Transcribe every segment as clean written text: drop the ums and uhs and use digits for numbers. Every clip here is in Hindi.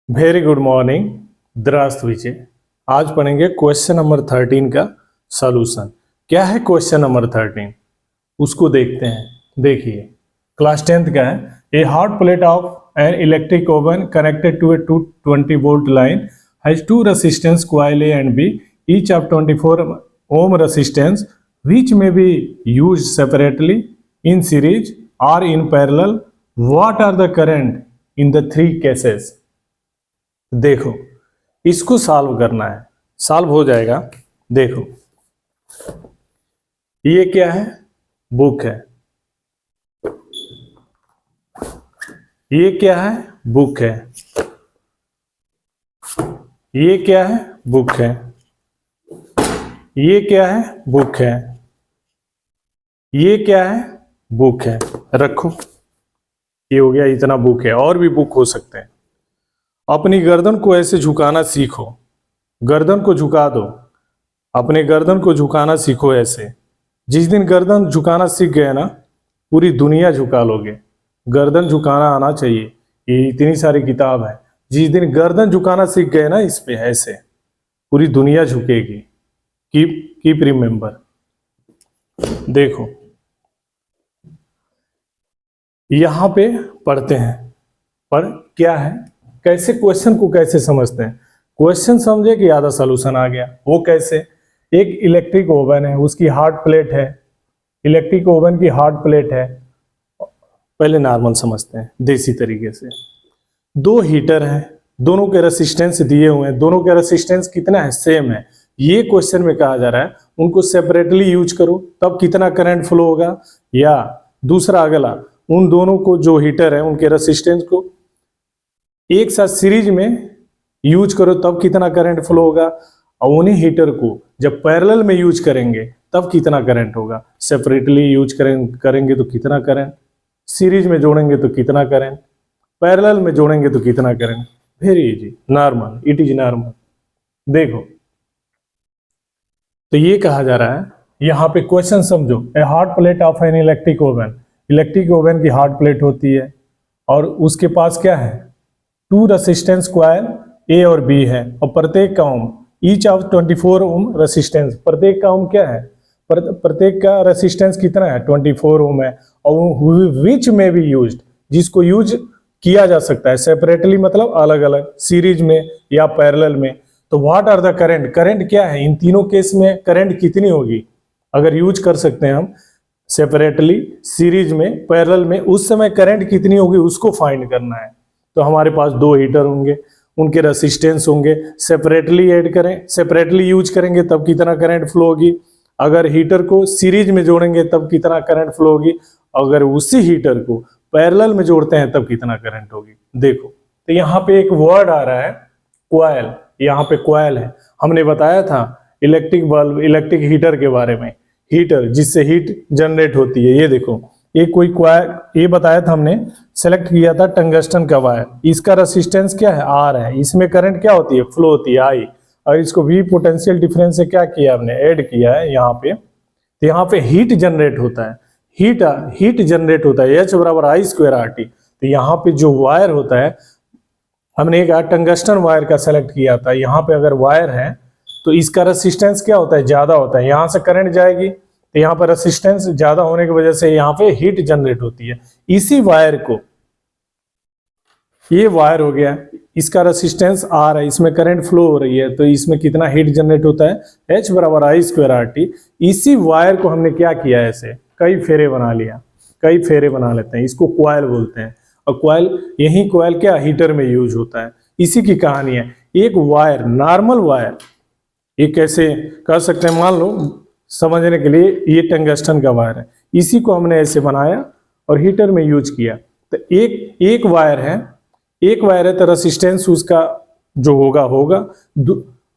Very good morning. द्रास्तविचे। आज पढ़ेंगे क्वेश्चन नंबर 13 का सॉल्यूशन। क्या है क्वेश्चन नंबर 13, उसको देखते हैं। देखिए, क्लास 10th का है। A hot plate of an electric oven connected to a 220 volt line has two resistance coil A and B each of 24 ohm resistance which may be used separately, in series or in parallel. What are the current in the three cases? देखो, इसको सॉल्व करना है। सॉल्व हो जाएगा। देखो, ये क्या है? बुक है। ये क्या है? बुक है। ये क्या है? बुक है। ये क्या है? बुक है। ये क्या है? बुक है। रखो, ये हो गया, इतना बुक है। और भी बुक हो सकते हैं। अपनी गर्दन को ऐसे झुकाना सीखो। गर्दन को झुका दो। अपने गर्दन को झुकाना सीखो ऐसे। जिस दिन गर्दन झुकाना सीख गए ना, पूरी दुनिया झुका लोगे। गर्दन झुकाना आना चाहिए। ये इतनी सारी किताब है। जिस दिन गर्दन झुकाना सीख गए ना, इस पे ऐसे पूरी दुनिया झुकेगी। Keep remember. देखो, यहां पे पढ़ते हैं। पर क्या है, कैसे क्वेश्चन को कैसे समझते हैं? क्वेश्चन समझे कि आधा सॉल्यूशन आ गया। वो कैसे? एक इलेक्ट्रिक ओवन है, उसकी हार्ड प्लेट है। इलेक्ट्रिक ओवन की हार्ड प्लेट है। पहले नॉर्मल समझते हैं देसी तरीके से। दो हीटर हैं, दोनों के रेसिस्टेंस दिए हुए हैं। दोनों के रेसिस्टेंस कितना है? सेम है। ये क्वेश्चन में कहा जा रहा है उनको सेपरेटली यूज करो, तब कितना करंट फ्लो होगा। या दूसरा अगला, उन दोनों को जो हीटर है उनके रेसिस्टेंस को एक साथ सीरीज में यूज करो, तब कितना करंट फ्लो होगा। और उन्हीं हीटर को जब पैरेलल में यूज करेंगे तब कितना करंट होगा। सेपरेटली यूज करेंगे तो कितना करंट, सीरीज में जोड़ेंगे तो कितना करंट, पैरेलल में जोड़ेंगे तो कितना current. Very easy, normal, it is normal. देखो, तो ये कहा जा रहा है, यहाँ पे क्वेश्चन समझो। A hard plate of an electric oven. Electric oven की हार्ड प्लेट होती है और उसके पास क्या है? टू रेसिस्टेंस कॉइल ए और बी है, और प्रत्येक का ओम ईच ऑफ 24 ओम रेसिस्टेंस। प्रत्येक का ओम क्या है? प्रत्येक का रेसिस्टेंस कितना है? 24 ओम है। और विच में भी यूज्ड, जिसको यूज किया जा सकता है सेपरेटली, मतलब अलग अलग, सीरीज में या पैरेलल में। तो what are the current? Current क्या है? इन तीनों केस में करंट कितनी होगी अगर यूज कर सकते हैं हम सेपरेटली, सीरीज में, पैरेलल में? उस समय करंट कितनी होगी उसको फाइंड करना है। तो हमारे पास दो हीटर होंगे, उनके रेसिस्टेंस होंगे। सेपरेटली ऐड करें, सेपरेटली यूज करेंगे तब कितना करंट फ्लो होगी। अगर हीटर को सीरीज में जोड़ेंगे तब कितना करंट फ्लो होगी। अगर उसी हीटर को पैरेलल में जोड़ते हैं तब कितना करंट होगी। देखो, तो यहाँ पे एक वर्ड आ रहा है कॉइल। यहाँ पे कॉइल है। हमने बताया था इलेक्ट्रिक बल्ब, इलेक्ट्रिक हीटर के बारे में। हीटर जिससे हीट जनरेट होती है। ये देखो, ये कोई कॉइल, ये बताया था हमने, सेलेक्ट किया था टंगस्टन का वायर। इसका रेसिस्टेंस क्या है? आर है। इसमें करंट क्या होती है? फ्लो होती है, आई। और इसको वी पोटेंशियल डिफरेंस से क्या किया हमने? ऐड किया है यहाँ पे। तो यहाँ पे हीट जनरेट होता है। हीट जनरेट होता है, H बराबर I स्क्वायर RT। तो यहाँ पे जो वायर होता है, हमने एक टंगस्टन वायर का सेलेक्ट किया था। यहाँ पे अगर वायर है तो इसका रेसिस्टेंस क्या होता है? ज्यादा होता है। यहाँ से करंट जाएगी तो यहाँ पर रेसिस्टेंस ज्यादा होने की वजह से यहाँ पे हीट जनरेट होती है। इसी वायर को, ये वायर हो गया, इसका रेसिस्टेंस R है, इसमें करंट फ्लो हो रही है, तो इसमें कितना हीट जनरेट होता है? H बराबर I स्क्वायर RT। इसी वायर को हमने क्या किया? ऐसे कई फेरे बना लिया। कई फेरे बना लेते हैं, इसको कॉइल बोलते हैं। और कॉइल, यही कॉइल क्या हीटर में यूज होता है। इसी की कहानी है। एक वायर, नॉर्मल वायर, ये कैसे कर सकते हैं? मान लो समझने के लिए, ये टंगस्टन का वायर है, इसी को हमने ऐसे बनाया और हीटर में यूज किया। तो एक वायर है, एक वायर है तो रेसिस्टेंस उसका जो होगा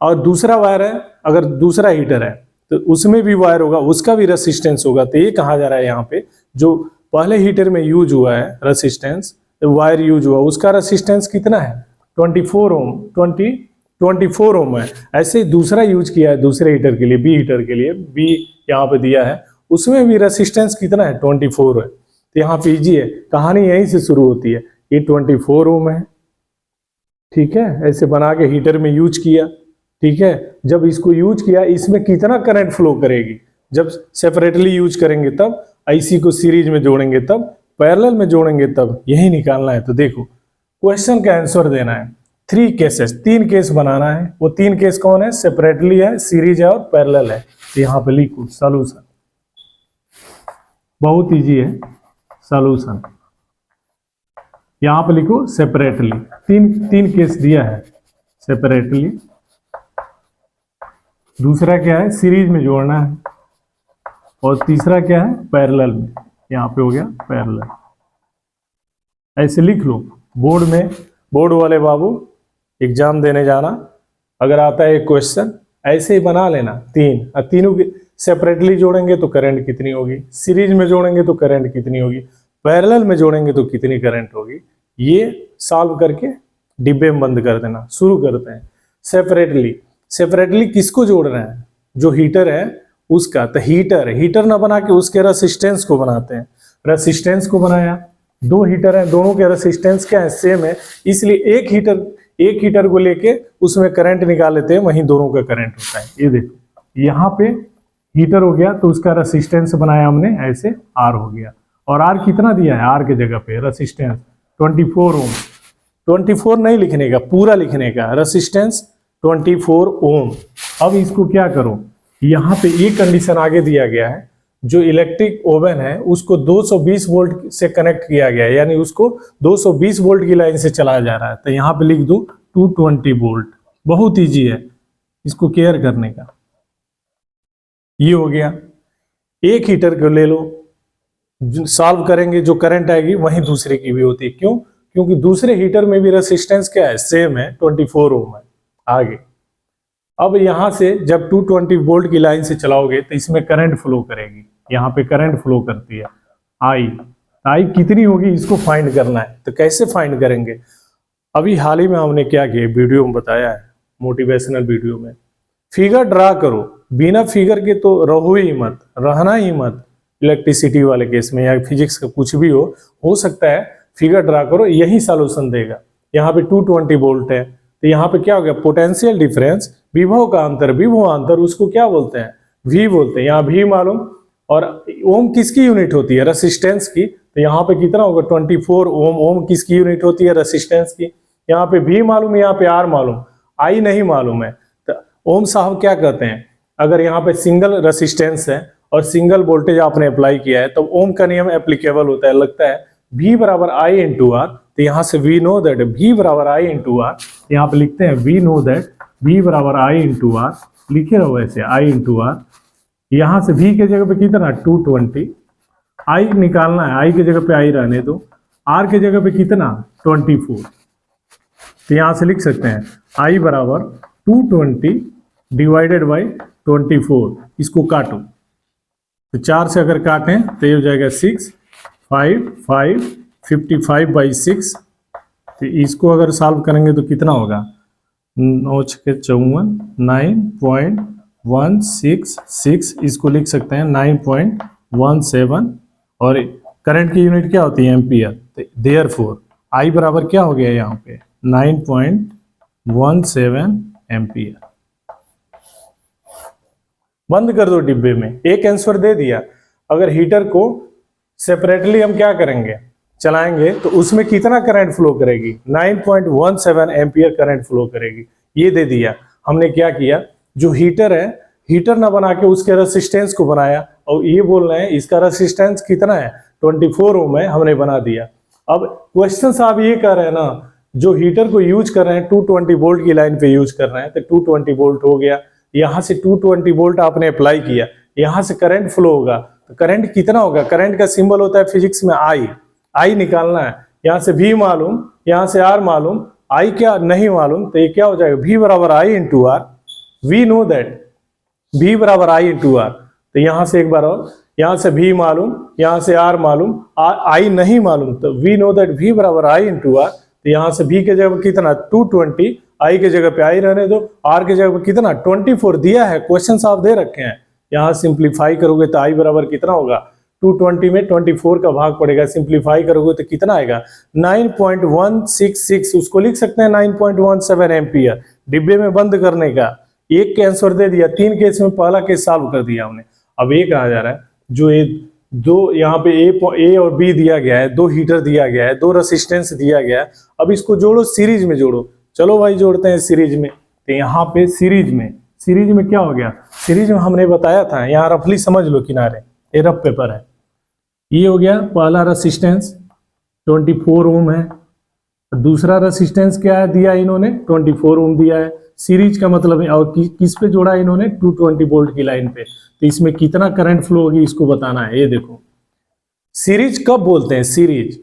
और दूसरा वायर है, अगर दूसरा हीटर है तो उसमें भी वायर होगा, उसका भी रेसिस्टेंस होगा। तो ये कहा जा रहा है यहाँ पे, जो पहले हीटर में यूज हुआ है रेसिस्टेंस, वायर यूज हुआ, उसका रेसिस्टेंस कितना है? 24 ओम, 24 ओम है। ऐसे ही दूसरा यूज किया है दूसरे हीटर के लिए, बी हीटर के लिए, बी यहाँ पे दिया है, उसमें भी रेसिस्टेंस कितना है? 24 है। तो यहाँ पे इजी है, कहानी यहीं से शुरू होती है। ये 24 ओम है, ठीक है, ऐसे बना के हीटर में यूज किया। ठीक है, जब इसको यूज किया, इसमें कितना करंट फ्लो करेगी, जब सेपरेटली यूज करेंगे तब, IC को सीरीज में जोड़ेंगे तब, पैरेलल में जोड़ेंगे तब, यही निकालना है। तो देखो क्वेश्चन का आंसर देना है 3 केसेस, 3 केस बनाना है। वो 3 केस कौन है? सेपरेटली है, सीरीज है और पैरेलल है। तो यहाँ पे लिखो सॉल्यूशन, बहुत इजी है सॉल्यूशन। यहाँ पे लिखो सेपरेटली, तीन केस दिया है, सेपरेटली। दूसरा क्या है? सीरीज में जोड़ना है। और तीसरा क्या है? पैरेलल में। यहाँ पे हो गया पैरेलल। ऐसे लिख लो बोर्ड में, बोर्ड वाले बाबू एग्जाम देने जाना, अगर आता है एक क्वेश्चन ऐसे ही बना लेना। तीनों के सेपरेटली जोड़ेंगे तो करंट कितनी होगी, सीरीज में जोड़ेंगे तो करंट कितनी होगी, पैरेलल में जोड़ेंगे तो कितनी करंट होगी, ये सॉल्व करके डिब्बे में बंद कर देना। शुरू करते हैं। सेपरेटली किसको जोड़ रहे हैं? जो हीटर है उसका। तो हीटर ना बना के उसके रेसिस्टेंस को बनाते हैं। रेसिस्टेंस को बनाया, 2 हीटर हैं, दोनों के रेसिस्टेंस क्या है? सेम है। इसलिए एक हीटर को लेके उसमें करंट निकाल लेते हैं, वहीं दोनों का करंट होता है। ये देखो यहाँ पे हीटर हो गया तो उसका रेसिस्टेंस बनाया हमने, ऐसे R हो गया। और R कितना दिया है? R के जगह पे रेसिस्टेंस 24 ओम। 24 नहीं लिखने का, पूरा लिखने का, रेसिस्टेंस 24 ओम। अब इसको क्या करो, यहाँ पे एक कंडीशन आगे दिया गया है, जो इलेक्ट्रिक ओवन है उसको 220 वोल्ट से कनेक्ट किया गया है, यानी उसको 220 वोल्ट की लाइन से चलाया जा रहा है। तो यहाँ पे लिख दो 220 वोल्ट। बहुत इजी है इसको केयर करने का। ये हो गया। एक हीटर को ले लो, सॉल्व करेंगे, जो करंट आएगी वहीं दूसरे की भी होती है। क्यों? क्योंकि दूसरे हीटर में भी रेसिस्टेंस क्या है? सेम है, 24 ओम है। आगे अब यहां से जब 220 वोल्ट की लाइन से चलाओगे तो इसमें करंट फ्लो करेगी। यहाँ पे करंट फ्लो करती है आई कितनी होगी इसको फाइंड करना है। तो कैसे फाइंड करेंगे? अभी हाल ही में हमने क्या किया, वीडियो में बताया है, मोटिवेशनल वीडियो में। फिगर ड्रा करो, बिना फिगर के तो रहो ही मत, रहना ही मत। इलेक्ट्रिसिटी वाले केस में या फिजिक्स का कुछ भी हो सकता है, फिगर ड्रा करो, यही सॉल्यूशन देगा। यहाँ पे 220 वोल्ट है, तो यहाँ पे क्या हो गया? पोटेंशियल डिफरेंस, विभव का अंतर, विभवांतर, उसको क्या बोलते हैं? V बोलते हैं। यहाँ V मालूम, और ओम किसकी यूनिट होती है? रेसिस्टेंस की। तो यहाँ पे कितना होगा? 24 ओम। ओम किसकी यूनिट होती है? रेसिस्टेंस की। यहाँ पे V मालूम, यहाँ पे R मालूम, I नहीं मालूम है। तो ओम साहब क्या कहते हैं, अगर यहाँ पे सिंगल रेसिस्टेंस है और सिंगल वोल्टेज आपने अप्लाई किया है तो ओम का नियम एप्लीकेबल होता है, लगता है V बराबर I इंटू आर। तो यहाँ से वी नो दैट V बराबर I इंटू आर, यहाँ पे लिखते हैं वी नो दैट V बराबर I इंटू आर, लिखे रहो ऐसे I इंटू आर। यहाँ से V के जगह पे कितना? 220। I निकालना है, I के जगह पे I रहने दो, R के जगह पे कितना? 24। तो यहाँ से लिख सकते हैं I बराबर 220 डिवाइडेड बाई 24। इसको काटो तो 4 से अगर काटें तो ये हो जाएगा 6, 5, 5, 55/6। तो इसको अगर सॉल्व करेंगे तो कितना होगा? 9 × 54, 9.166। इसको लिख सकते हैं 9.17। और करंट की यूनिट क्या होती है? एम्पियर। तो देयरफॉर I बराबर क्या हो गया यहाँ पे? 9.17 एम्पियर। बंद कर दो डिब्बे में। एक आंसर दे दिया। अगर हीटर को सेपरेटली हम क्या करेंगे, चलाएंगे, तो उसमें कितना करंट फ्लो करेगी? 9.17 एम्पियर करंट फ्लो करेगी। ये दे दिया। हमने क्या किया, जो हीटर है, हीटर ना बना के उसके रेसिस्टेंस को बनाया, और ये बोल रहे हैं इसका रेसिस्टेंस कितना है? 24 ओम है, हमने बना दिया। अब क्वेश्चन साहब ये कह रहे हैं ना, जो हीटर को यूज कर रहे हैं 220 वोल्ट की लाइन पे यूज कर रहे हैं, तो 220 वोल्ट हो गया। यहाँ से 220 वोल्ट आपने अप्लाई किया, यहाँ से करंट फ्लो होगा, तो करंट कितना होगा? करंट का सिंबल होता है फिजिक्स में I निकालना है। यहाँ से V मालूम, यहाँ से R मालूम, I क्या नहीं मालूम, तो ये क्या हो जाएगा? V बराबर I into R. We know that V बराबर I इंटू आर। तो यहाँ से एक बार और, यहाँ से V मालूम, यहाँ से R मालूम, I नहीं मालूम, तो वी नो दैट V बराबर I इंटू आर। तो यहाँ से V के जगह पे कितना? 220, I के जगह पे I रहने दो, R के जगह पे कितना? 24 दिया है, क्वेश्चन साफ दे रखे हैं। यहाँ सिंप्लीफाई करोगे तो I बराबर कितना होगा? 220 में 24 का भाग पड़ेगा, सिंप्लीफाई करोगे तो कितना आएगा 9.166, उसको लिख सकते हैं 9.17 एम्पियर। डिब्बे में बंद करने का एक के आंसर दे दिया, 3 केस में पहला केस सॉल्व कर दिया हमने। अब ये कहा जा रहा है जो ये दो यहाँ पे ए और बी दिया गया है, 2 हीटर दिया गया है, 2 रेसिस्टेंस दिया गया है, अब इसको जोड़ो, सीरीज में जोड़ो। चलो भाई जोड़ते हैं सीरीज में। तो यहाँ पे सीरीज में क्या हो गया, सीरीज में हमने बताया था, यहाँ रफली समझ लो किनारे, ये रफ पेपर है। ये हो गया पहला रेसिस्टेंस 24 ओम है, दूसरा रेसिस्टेंस क्या है दिया इन्होंने 24 ओम दिया है। सीरीज का मतलब है, और किस पे जोड़ा है इन्होंने 220 वोल्ट की लाइन पे। तो इसमें कितना करंट फ्लो होगी इसको बताना है। ये देखो सीरीज कब बोलते हैं, सीरीज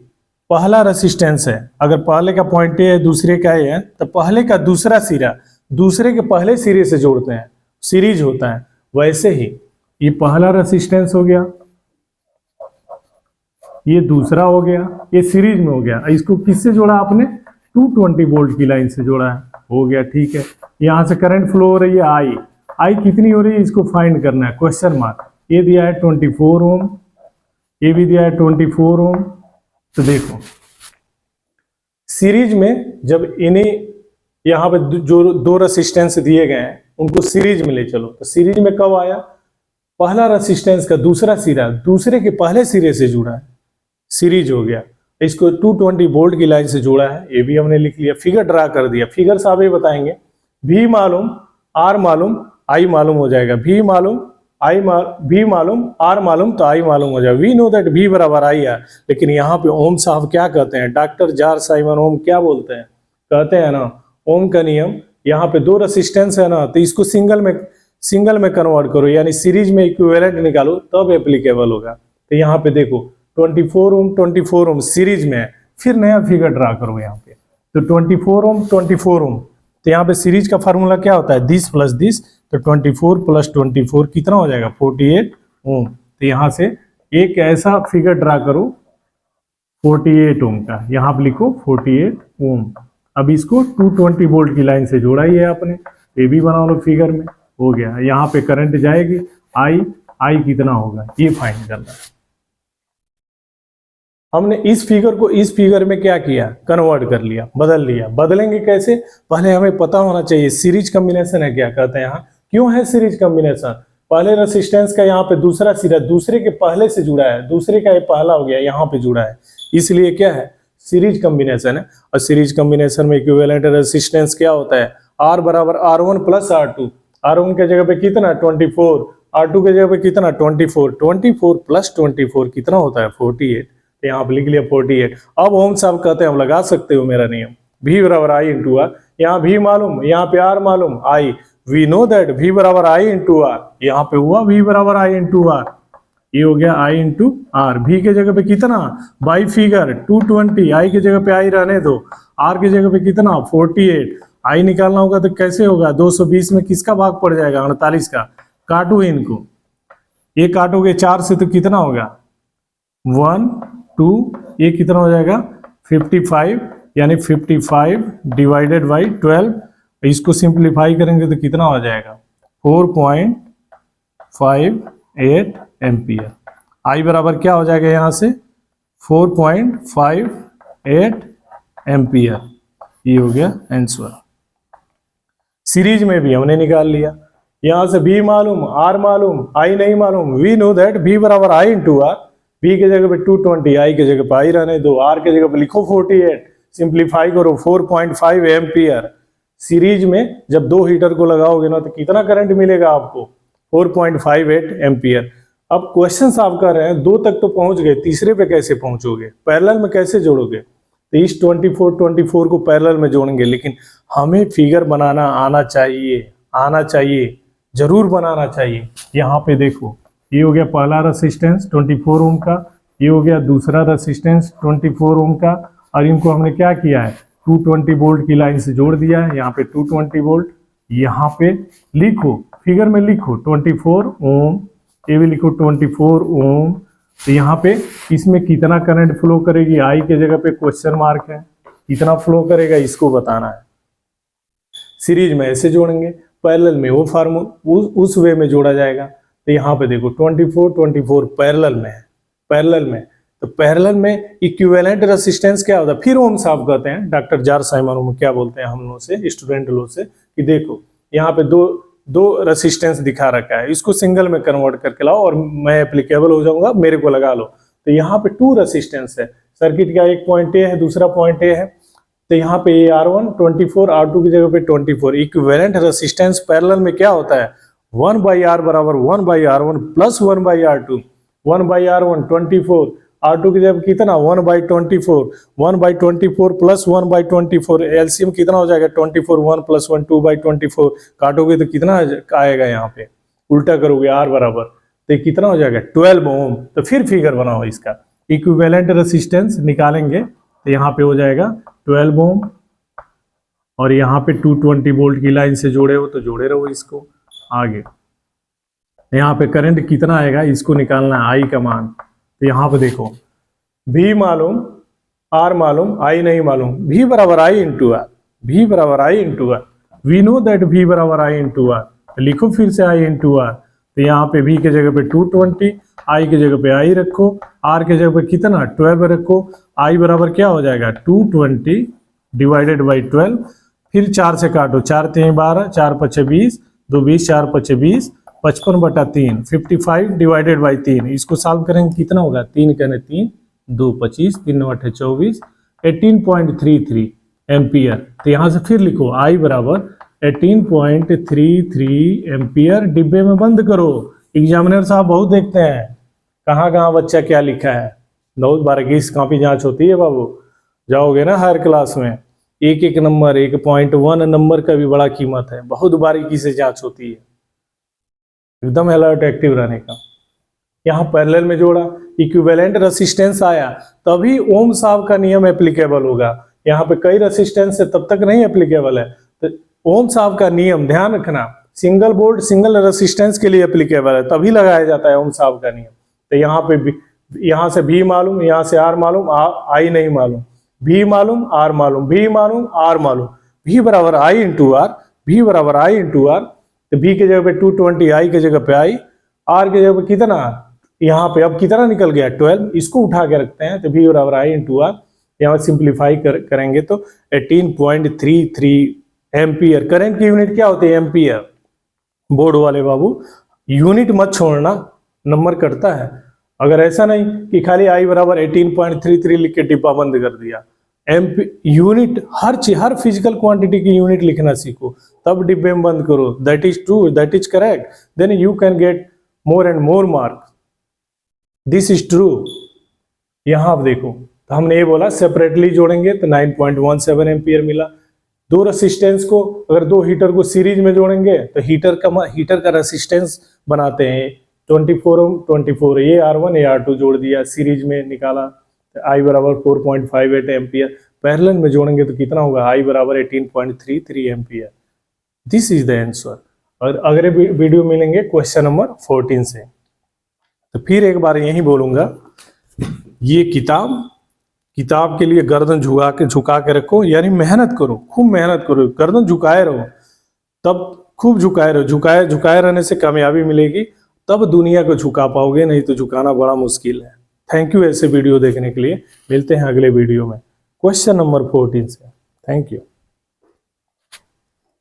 पहला रेसिस्टेंस है, अगर पहले का पॉइंट ए है दूसरे का ए है तो पहले का दूसरा सिरा दूसरे के पहले सिरे से जोड़ते हैं, सीरीज होता है। वैसे ही ये पहला रेसिस्टेंस हो गया, ये दूसरा हो गया, ये सीरीज में हो गया। इसको किससे जोड़ा आपने 220 वोल्ट की लाइन से जोड़ा है, हो गया ठीक है। यहां से करंट फ्लो हो रही है आई कितनी हो रही है इसको फाइंड करना है, क्वेश्चन मार्क। ये दिया है 24 ओम, ये भी दिया है 24 ओम। तो देखो सीरीज में जब इन्हें यहाँ पे जो 2 रेसिस्टेंस दिए गए हैं उनको सीरीज में ले चलो, तो सीरीज में कब आया, पहला रेसिस्टेंस का दूसरा सिरा दूसरे के पहले सिरे से जुड़ा है, सीरीज हो गया। इसको 220 वोल्ट की लाइन से जोड़ा है, ये भी हमने लिख लिया, फिगर ड्रा कर दिया। फिगर साहब ये बताएंगे, भी मालूम आर मालूम आई मालूम हो जाएगा, भी मालूम भी मालूम आर मालूम तो आई मालूम हो जाएगा। वी नो दैट भी बराबर आई है। लेकिन यहाँ पे ओम साहब क्या कहते हैं, डॉक्टर जॉर्ज साइमन ओम क्या बोलते हैं, कहते हैं ना ओम का नियम, यहाँ पे 2 रेसिस्टेंस है ना, तो इसको सिंगल में कन्वर्ट करो, यानी सीरीज में इक्विवेलेंट निकालो तब एप्लीकेबल होगा। तो यहाँ पे देखो 24 ओम सीरीज में है, फिर नया फिगर ड्रा करो यहाँ पे, तो 24 ओम, तो यहाँ पे सीरीज का फार्मूला क्या होता है, दिस प्लस दिस, तो 24 प्लस 24 कितना हो जाएगा 48 ओम। तो यहाँ से एक ऐसा फिगर ड्रा करो 48 ओम का, यहाँ पे लिखो 48 ओम। अब इसको 220 वोल्ट की लाइन से जोड़ा ही है आपने, ये भी बना लो फिगर में, हो गया। यहाँ पे करंट जाएगी आई कितना होगा ये फाइंड करना है। हमने इस फिगर को इस फिगर में क्या किया, कन्वर्ट कर लिया, बदल लिया। बदलेंगे कैसे, पहले हमें पता होना चाहिए सीरीज कॉम्बिनेशन है क्या, कहते हैं यहाँ क्यों है सीरीज कॉम्बिनेशन, पहले रेसिस्टेंस का यहाँ पे दूसरा सिरा दूसरे के पहले से जुड़ा है, दूसरे का ये पहला हो गया यहाँ पे जुड़ा है, इसलिए क्या है सीरीज कॉम्बिनेशन है। और सीरीज कॉम्बिनेशन में इक्विवेलेंट रेसिस्टेंस क्या होता है, आर बराबर R1 प्लस R2, R1 के जगह पे कितना 24, R2 के जगह पे कितना 24 प्लस 24 कितना होता है 48, यहाँ पे लिख लिया 48। अब ओम साहब कहते हैं हम लगा सकते हो मेरा नियम, V बराबर I इंटू आर, यहाँ V मालूम यहाँ पे R मालूम I, we know that V बराबर I इंटू आर, यहाँ पे हुआ V बराबर I इंटू आर, ये हो गया I इंटू आर। V के जगह पे कितना बाई फिगर 220, I के जगह पे I रहने दो, R के जगह पे कितना 48, I निकालना होगा तो कैसे होगा 220 में किसका भाग पड़ जाएगा 48 का, काटो इनको, ये काटोगे 4 से तो कितना होगा 1 2, ये कितना हो जाएगा 55, यानी 55 डिवाइडेड बाई 12, इसको सिंप्लीफाई करेंगे तो कितना हो जाएगा 4.58 एम्पियर। आई बराबर क्या हो जाएगा यहाँ से 4.58 एम्पियर, ये हो गया आंसर। सीरीज में भी हमने निकाल लिया, यहाँ से बी मालूम आर मालूम आई नहीं मालूम, वी नो दैट बी बराबर आई इंटू आर, बी के जगह पे 220, आई के जगह पे आई रहने दो, आर के जगह पे लिखो 48, सिंप्लीफाई करो 4.5 एम्पियर। सीरीज में जब 2 हीटर को लगाओगे ना तो कितना करंट मिलेगा आपको 4.58 एम्पियर। अब क्वेश्चन आप कर रहे हैं 2 तक तो पहुंच गए, तीसरे पे कैसे पहुंचोगे, पैरेलल में कैसे जोड़ोगे, तो इस 24 को पैरेलल में जोड़ेंगे, लेकिन हमें फिगर बनाना आना चाहिए, जरूर बनाना चाहिए। यहाँ पे देखो ये हो गया पहला रेसिस्टेंस 24 ओम का, ये हो गया दूसरा रेसिस्टेंस 24 ओम का, और इनको हमने क्या किया है 220 वोल्ट की लाइन से जोड़ दिया है। यहाँ पे 220 वोल्ट, यहाँ पे लिखो फिगर में लिखो 24 ओम, ये भी लिखो 24 ओम। तो यहाँ पे इसमें कितना करंट फ्लो करेगी, आई के जगह पे क्वेश्चन मार्क है, कितना फ्लो करेगा इसको बताना है। सीरीज में ऐसे जोड़ेंगे, पैरेलल में वो फार्मूला उस वे में जोड़ा जाएगा। तो यहाँ पे देखो 24 पैरेलल में है, पैरेलल में। तो पैरेलल में इक्विवेलेंट रेसिस्टेंस क्या होता है, फिर ओम साहब कहते हैं, डॉक्टर जार साइमन में क्या बोलते हैं हम लोग से, स्टूडेंट लोग से, कि देखो यहाँ पे दो रेसिस्टेंस दिखा रखा है, इसको सिंगल में कन्वर्ट करके लाओ और मैं एप्लीकेबल हो जाऊंगा, मेरे को लगा लो। तो यहाँ पे 2 रेसिस्टेंस है, सर्किट का एक पॉइंट ए है, दूसरा पॉइंट ए है। तो यहाँ पे R1 24, R2 की जगह पे 24। इक्विवेलेंट रेसिस्टेंस पैरेलल में क्या होता है, 1/R बराबर 1/R1 plus 1/R2। 1/R1 24, R2 की जगह कितना 1/24, 1/24 प्लस 1/24, एलसीएम कितना हो जाएगा 24, 1 प्लस 1 2/24। काटोगे तो कितना आएगा, यहाँ पे उल्टा करोगे R बराबर, तो कितना हो जाएगा 12 ओम। तो फिर फिगर बनाओ इसका, इक्विवेलेंट रेसिस्टेंस निकालेंगे तो यहाँ पे हो जाएगा 12 ओम, और यहाँ पे 220 वोल्ट की लाइन से जोड़े हो तो जोड़े रहो इसको आगे। यहाँ पे करंट कितना आएगा इसको निकालना है, आई का मान। तो यहाँ पे देखो V मालूम, R मालूम, I नहीं मालूम, V बराबर I इंटू आर, V बराबर I into R, we know that V बराबर I इंटू आर। लिखो फिर से I इंटू आर। तो यहाँ पे V के जगह पे 220, I के जगह पे I रखो, R के जगह पे कितना 12 रखो, I बराबर क्या हो जाएगा 220 डिवाइडेड बाई 12, फिर 4 से काटो, 4 3 12, 4 5 20, 2 20, 4 5 20, 55/3, 55 डिवाइडेड बाई 3। इसको सॉल्व करेंगे कितना होगा, 3 करें 3, 2 25, 3 9 24, 18.33 एम्पियर। तो यहाँ से फिर लिखो I बराबर 18.33 एम्पियर। डिब्बे में बंद करो, एग्जामिनर साहब बहुत देखते हैं कहाँ कहाँ बच्चा क्या लिखा है, बहुत बारीकी से कॉपी जांच होती है बाबू। जाओगे ना हायर क्लास में, एक एक नंबर 1.1 नंबर का भी बड़ा कीमत है, बहुत बारीकी से जांच होती है, एकदम अलर्ट एक्टिव रहने का। यहाँ पैरेलल में जोड़ा, इक्विवेलेंट रेसिस्टेंस आया तभी ओम साहब का नियम एप्लीकेबल होगा। यहाँ पे कई रेसिस्टेंस है तब तक नहीं एप्लीकेबल है। तो ओम साहब का नियम ध्यान रखना, सिंगल बोल्ट सिंगल रेसिस्टेंस के लिए एप्लीकेबल है, तभी लगाया जाता है ओम साहब का नियम। तो यहाँ पे यहाँ से V मालूम, यहाँ से R मालूम, I नहीं मालूम, V मालूम, R मालूम, V मालूम, R मालूम, V बराबर I इंटू आर, V बराबर I इंटू आर। तो V के जगह पे 220, I के जगह पे I, R के जगह पे कितना, यहाँ पे अब कितना निकल गया 12, इसको उठा के रखते हैं। तो V बराबर I इंटू आर, यहाँ सिंप्लीफाई करेंगे तो 18.33 एम्पियर। करंट की यूनिट क्या होती है, एम्पियर। बोर्ड वाले बाबू यूनिट मत छोड़ना, नंबर कटता है। अगर ऐसा नहीं कि खाली I बराबर 18.33 लिख के डिब्बा बंद कर दिया, यूनिट हर फिजिकल क्वांटिटी की यूनिट लिखना सीखो, तब डिब्बे में बंद करो। That is true, that is correct, then you can get more and more marks. This is true. यहाँ आप देखो, तो हमने ये बोला सेपरेटली जोड़ेंगे तो 9.17 एम्पियर मिला। दो रेसिस्टेंस को, अगर दो हीटर को सीरीज में जोड़ेंगे तो हीटर का रेसिस्टेंस बनाते हैं 24 ये R1 ये R2 जोड़ दिया, सीरीज में निकाला I बराबर 4.58 एम्पियर। पैरेलल में जोड़ेंगे तो कितना होगा, I बराबर 18.33 ampere. This is the answer. और अगले वीडियो मिलेंगे क्वेश्चन नंबर 14 से। तो फिर एक बार यही बोलूंगा, ये किताब के लिए गर्दन झुका के रखो, यानी मेहनत करो, खूब मेहनत करो, गर्दन झुकाए रहो, तब खूब झुकाए रहो। झुकाए रहने से कामयाबी मिलेगी, तब दुनिया को झुका पाओगे, नहीं तो झुकाना बड़ा मुश्किल है। थैंक यू ऐसे वीडियो देखने के लिए। मिलते हैं अगले वीडियो में क्वेश्चन नंबर 14 से। Thank you.